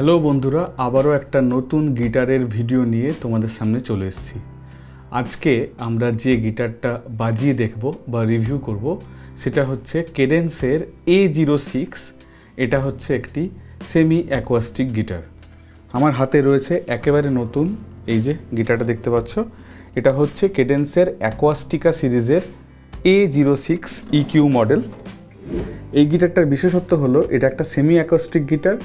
Hello বন্ধুরা, আবারও একটা নতুন গিটারের ভিডিও নিয়ে তোমাদের সামনে চলে এসেছি। আজকে আমরা যে গিটারটা বাজিয়ে দেখব বা রিভিউ করব সেটা হচ্ছে কেডেন্সের A06। এটা হচ্ছে একটি সেমি অ্যাকোয়াস্টিক গিটার। আমার হাতে রয়েছে একেবারে নতুন এই যে গিটারটা দেখতে পাচ্ছ, এটা হচ্ছে কেডেন্সের অ্যাকোয়াস্টিকা সিরিজের A06 EQ মডেল। এই গিটারটার বিশেষত্ব হলো এটা একটা সেমি অ্যাকোস্টিক গিটার,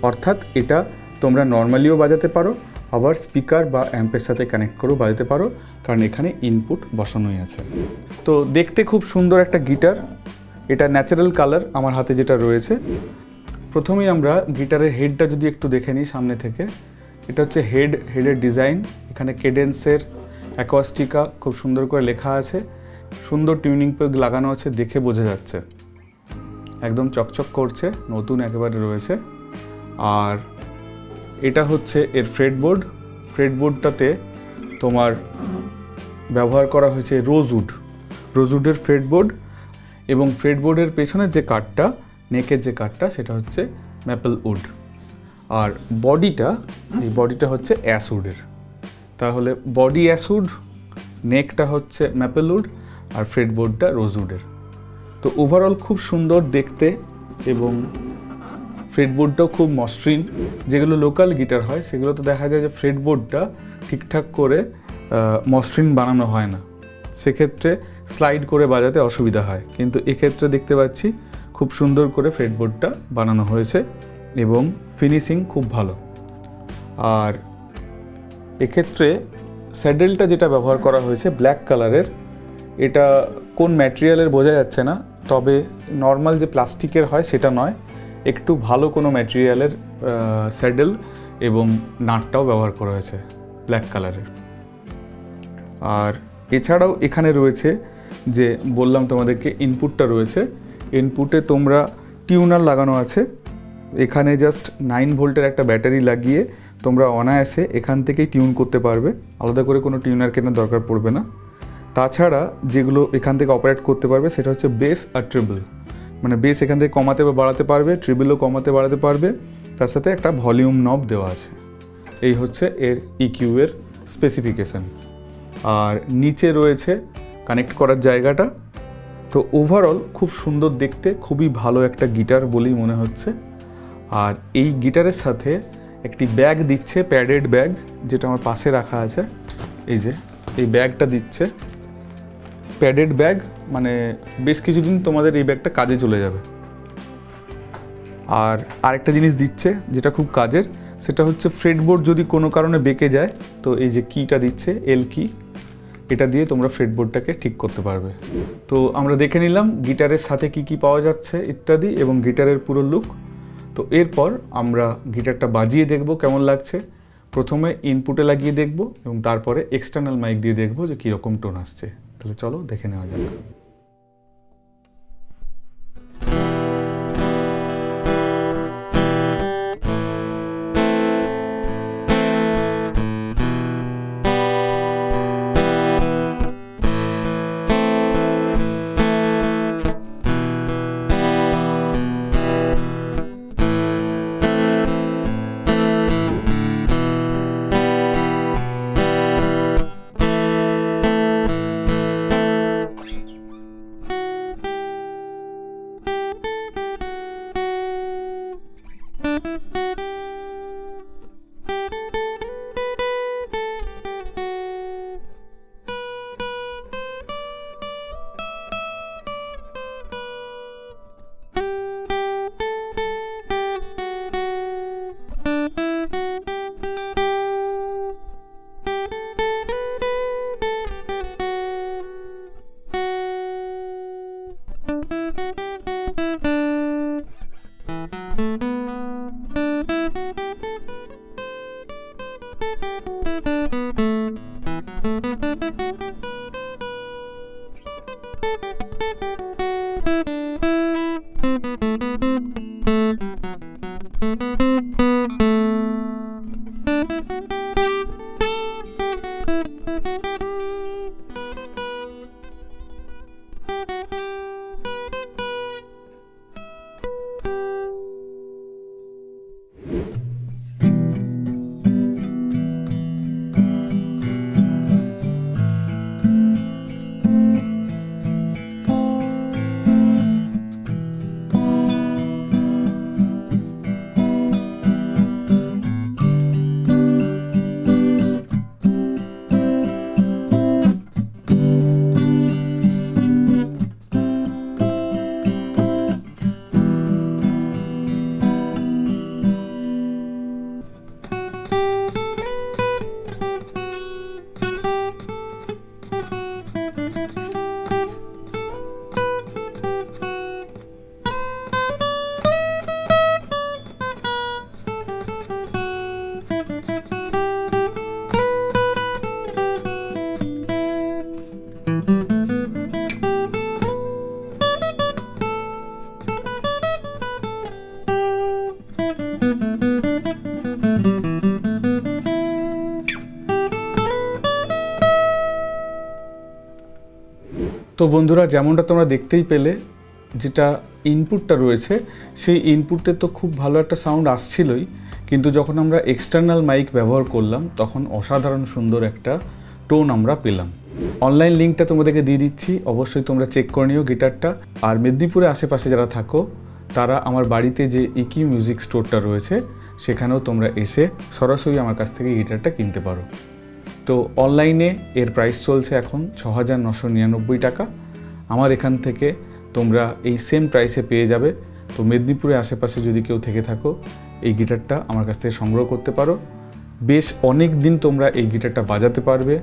অর্থাৎ এটা তোমরা নর্মালিও বাজাতে পারো, আবার স্পিকার বা অ্যাম্পের সাথে কানেক্ট করেও বাজাতে পারো, কারণ এখানে ইনপুট বসানোই আছে। তো দেখতে খুব সুন্দর একটা গিটার। এটা ন্যাচারাল কালার আমার হাতে যেটা রয়েছে। প্রথমেই আমরা গিটারের হেডটা যদি একটু দেখে নিই সামনে থেকে। এটা হচ্ছে হেডের ডিজাইন। এখানে কেডেন্সের অ্যাকোয়াস্টিকা খুব সুন্দর করে লেখা আছে, সুন্দর টিউনিং পেগ লাগানো আছে, দেখে বোঝা যাচ্ছে একদম চকচক করছে, নতুন একেবারে রয়েছে। আর এটা হচ্ছে এর ফ্রেডবোর্ডটাতে তোমার ব্যবহার করা হয়েছে রোজউডের ফ্রেডবোর্ড, এবং ফ্রেডবোর্ডের পেছনের যে কাঠটা, নেকের যে কাঠটা, সেটা হচ্ছে ম্যাপল উড। আর বডিটা হচ্ছে অ্যাসউডের। তাহলে বডি অ্যাসউড, নেকটা হচ্ছে ম্যাপল উড, আর ফ্রেডবোর্ডটা রোজউডের। তো ওভারঅল খুব সুন্দর দেখতে, এবং ফ্রেডবোর্ডটাও খুব মসৃণ। যেগুলো লোকাল গিটার হয় সেগুলো তো দেখা যায় যে ফ্রেডবোর্ডটা ঠিকঠাক করে মসৃণ বানানো হয় না, সেক্ষেত্রে স্লাইড করে বাজাতে অসুবিধা হয়। কিন্তু এক্ষেত্রে দেখতে পাচ্ছি খুব সুন্দর করে ফ্রেডবোর্ডটা বানানো হয়েছে এবং ফিনিশিং খুব ভালো। আর এক্ষেত্রে স্যাডেলটা যেটা ব্যবহার করা হয়েছে ব্ল্যাক কালারের, এটা কোন ম্যাটেরিয়ালের বোঝা যাচ্ছে না, তবে নর্মাল যে প্লাস্টিকের হয় সেটা নয়, একটু ভালো কোনো ম্যাটেরিয়ালের স্যাডেল এবং নাটটাও ব্যবহার করা হয়েছে ব্ল্যাক কালারের। আর এছাড়াও এখানে রয়েছে যে বললাম তোমাদেরকে ইনপুটটা রয়েছে, ইনপুটে তোমরা টিউনার লাগানো আছে। এখানে জাস্ট 9 ভোল্টের একটা ব্যাটারি লাগিয়ে তোমরা অনায়াসে এখান থেকেই টিউন করতে পারবে, আলাদা করে কোনো টিউনার কেনার দরকার পড়বে না। তাছাড়া যেগুলো এখান থেকে অপারেট করতে পারবে সেটা হচ্ছে বেস আর ট্রিবল, মানে বেস এখান থেকে কমাতে বা বাড়াতে পারবে, ট্রিবলও কমাতে বাড়াতে পারবে, তার সাথে একটা ভলিউম নব দেওয়া আছে। এই হচ্ছে এর ইকিউ এর স্পেসিফিকেশান। আর নিচে রয়েছে কানেক্ট করার জায়গাটা। তো ওভারঅল খুব সুন্দর দেখতে, খুবই ভালো একটা গিটার বলেই মনে হচ্ছে। আর এই গিটারের সাথে একটি ব্যাগ দিচ্ছে, প্যাডেড ব্যাগ, যেটা আমার পাশে রাখা আছে। এই যে এই ব্যাগটা দিচ্ছে, প্যাডেড ব্যাগ, মানে বেশ কিছুদিন তোমাদের এই ব্যাগটা কাজে চলে যাবে। আর আরেকটা জিনিস দিচ্ছে যেটা খুব কাজের, সেটা হচ্ছে ফ্রেডবোর্ড যদি কোনো কারণে বেঁকে যায়, তো এই যে কিটা দিচ্ছে, এল কি, এটা দিয়ে তোমরা ফ্রেডবোর্ডটাকে ঠিক করতে পারবে। তো আমরা দেখে নিলাম গিটারের সাথে কি কি পাওয়া যাচ্ছে ইত্যাদি, এবং গিটারের পুরো লুক। তো এরপর আমরা গিটারটা বাজিয়ে দেখব কেমন লাগছে। প্রথমে ইনপুটে লাগিয়ে দেখব এবং তারপরে এক্সটার্নাল মাইক দিয়ে দেখব যে কীরকম টোন আসছে। তাহলে চলো দেখে নেওয়া যাক। তো বন্ধুরা, যেমনটা তোমরা দেখতেই পেলে, যেটা ইনপুটটা রয়েছে সেই ইনপুটে তো খুব ভালো একটা সাউন্ড আসছিলই, কিন্তু যখন আমরা এক্সটার্নাল মাইক ব্যবহার করলাম তখন অসাধারণ সুন্দর একটা টোন আমরা পেলাম। অনলাইন লিঙ্কটা তোমাদেরকে দিয়ে দিচ্ছি, অবশ্যই তোমরা চেক করে নিও গিটারটা। আর মেদিনীপুরে আশেপাশে যারা থাকো তারা আমার বাড়িতে যে ইকি মিউজিক স্টোরটা রয়েছে সেখানেও তোমরা এসে সরাসরি আমার কাছ থেকে গিটারটা কিনতে পারো। তো অনলাইনে এর প্রাইস চলছে এখন 6,999 টাকা। আমার এখান থেকে তোমরা এই সেম প্রাইসে পেয়ে যাবে। তো মেদিনীপুরে আশেপাশে যদি কেউ থেকে থাকো, এই গিটারটা আমার কাছ থেকে সংগ্রহ করতে পারো। বেশ অনেক দিন তোমরা এই গিটারটা বাজাতে পারবে।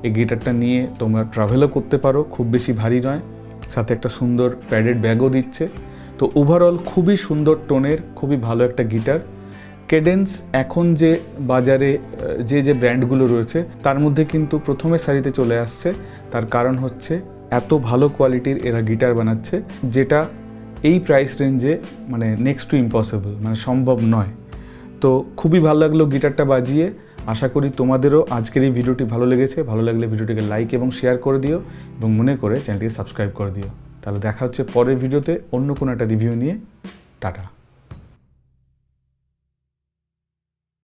এই গিটারটা নিয়ে তোমরা ট্রাভেলও করতে পারো, খুব বেশি ভারী নয়, সাথে একটা সুন্দর প্যাডেড ব্যাগও দিচ্ছে। তো ওভারঅল খুবই সুন্দর টোনের, খুবই ভালো একটা গিটার। কেডেন্স এখন যে বাজারে যে ব্র্যান্ডগুলো রয়েছে তার মধ্যে কিন্তু প্রথমে সারিতে চলে আসছে। তার কারণ হচ্ছে এত ভালো কোয়ালিটির এরা গিটার বানাচ্ছে, যেটা এই প্রাইস রেঞ্জে মানে নেক্সট টু ইম্পসিবল, মানে সম্ভব নয়। তো খুবই ভালো লাগলো গিটারটা বাজিয়ে। আশা করি তোমাদেরও আজকের এই ভিডিওটি ভালো লেগেছে। ভালো লাগলে ভিডিওটিকে লাইক এবং শেয়ার করে দিও, এবং মনে করে চ্যানেলটিকে সাবস্ক্রাইব করে দিও। তাহলে দেখা হচ্ছে পরের ভিডিওতে অন্য কোনো একটা রিভিউ নিয়ে। টাটা।